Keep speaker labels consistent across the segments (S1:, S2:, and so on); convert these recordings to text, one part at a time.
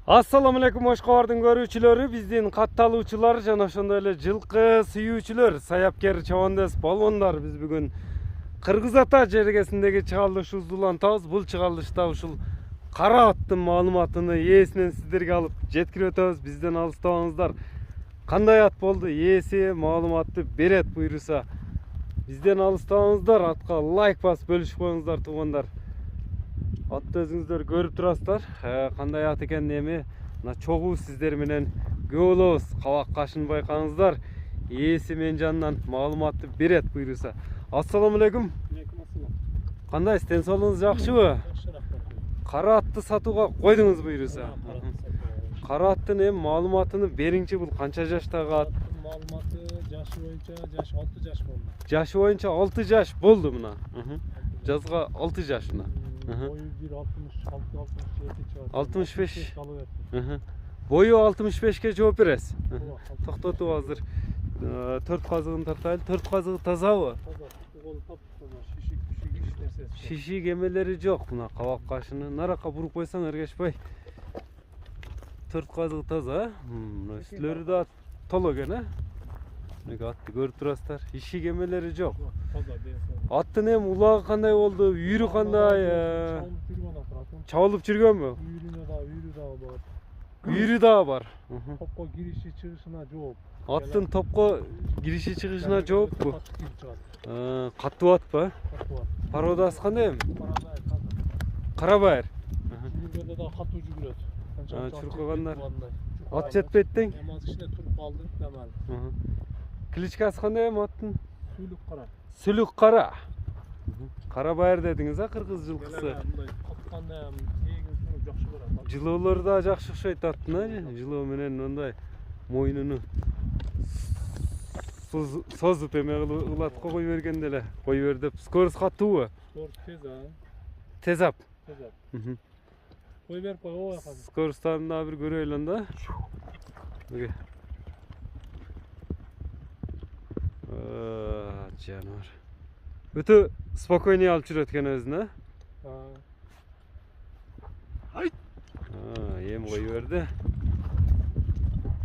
S1: Assalamu alaikum Oşkovardın görүүчүлөрү, биздин катталуучулар жана ошондой эле жылкы сүйүүчүлөр, саяпкер чабандас балбондар. Биз бүгүн Кыргыз Ата жергесиндеги чыгарылыш улантабыз. Бул чыгарылышта ушул кара аттын маалыматыны ээсинен сиздерге алып жеткирип өтөбүз. Бизден алыстабаңыздар. Кандай ат болду, ээси маалыматты берет буйруса. Бизден алыстабаңыздар, атка лайк басып бөлүшүп коюңуздар туугандар. Атты өзүңүздөр көрүп турасыздар. Кандай ат экенин эми мына чогуу сиздер менен көп болобуз. Кабак кашын байкаңыздар. Ээси мен жанынан маалыматты берет буйруса. Ассаламу алейкум. Кандай ден соолугуңуз жакшыбы? Кара атты сатууга койдуңуз буйруса. Кара аттын эми маалыматыны бериңчи, бул канча жаштагы ат?
S2: Маалыматы жашы боюнча 6 жаш болду.
S1: Жашы боюнча 6 жаш болду мына. Жазга 6 жашына.
S2: Boyu 1.66-67
S1: 65. Boyu 65'ke жооп бересиз. Токтотуп азыр 4 казыгын тартайлы. 4 казыгы тазабы? Шиши кемелери жок мына кабак кашыны. Наракка буруп койсоң эргешпей. 4 казыгы таза. Мына үстүлөрү да толо экен, Мына атты көрүп турасыздар. Иши кемелери жок. Аттын эми улагы кандай болду, үйүрү кандай? Чабылып жүргөнбү? Үйүрү да бар.
S2: Топко кириши чыгышына жооп.
S1: Аттын топко кириши чыгышына жооппу? Каттуу атпы? Породасы кандай эми? Карабайыр.
S2: Жүргөндө да катуу жүгүрөт.
S1: Чуркагандар. Ат жетпейт тең?
S2: Эми кичине туруп калды, тамам.
S1: Кличкасы кандай эми аттын?
S2: Сүйлүк кара.
S1: Сүлүк кара. Карабайыр дедиңиз, кыргыз жылкысы. Жылоолору да жакшы окшойт аттын, жылоо менен мындай мойнуну созуп эме кылат кой бергенде эле. Кой бер деп. Скорость каттуубу? Тез ап.
S2: Кой берип кой,
S1: Скоростан да бир көрөйлү анда. Жанар. Өтө спокойный алып жүрөт экен өзүнө. Эми кой берди.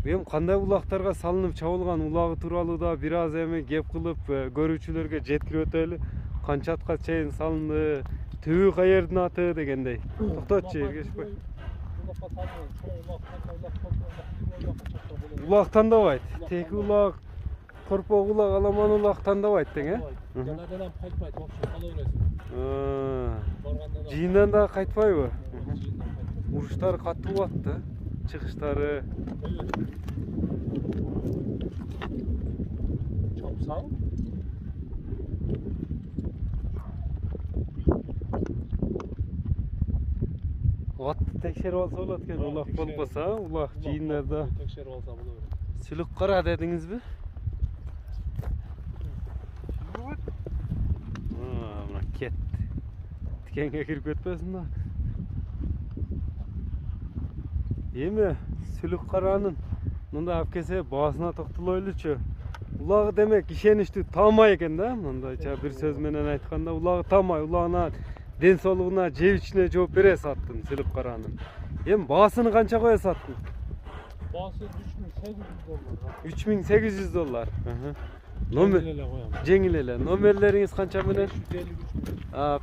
S1: Эми кандай улактарга салынып чабылган улагы тууралуу да бир аз эми кеп кылып көрүүчүлөргө жеткирип өтөлү. Канча атка чейин салынды, түбү каердин аты дегендей. Токтотчу эргешпей. Улак тандабайт. Теки улак, корпок улак, аламан улак тандабайт тең,
S2: Жанардан кайтпайт, вообще кала бересиң.
S1: Жийинен да кайтпайбы? Уруштары каттуу болот да, чыгыштары.
S2: Чапсаң?
S1: Атты текшерип алса болот экен, улак болбосо, улак жийинлерде.
S2: Текшерип алса болот.
S1: Сүлүк кара дедиңизби? Мына кет. Тикенге кирип кетпесин да. Эми сүлүк каранын мындай алып келсе баасына токтолойлучу. Улагы демек ишеничтүү таамай экен да. Мындайча бир сөз менен айтканда улагы таамай, улагына ден соолугуна, жебичине жооп бересиз аттын, сүлүк каранын. Эми баасыны канча коесуз аттын?
S2: Баасы $3800.
S1: $3800.
S2: Номер
S1: жеңил эле. Номерлериңиз канча менен?
S2: 553.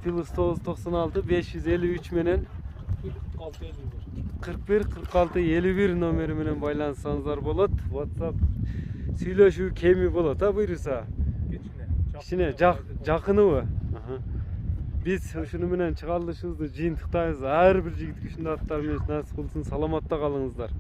S1: Плюс 996 553 менен 41 46 51 номери менен байланышсаңыздар болот. WhatsApp сүйлөшүү кеми болот, буйруса. Кичине жакыныбы? Биз ушуну менен чыгарылышыбызды жыйынтыктайбыз. Ар бир жигит ушундай аттар менен насип кылсын. Саламатта калыңыздар.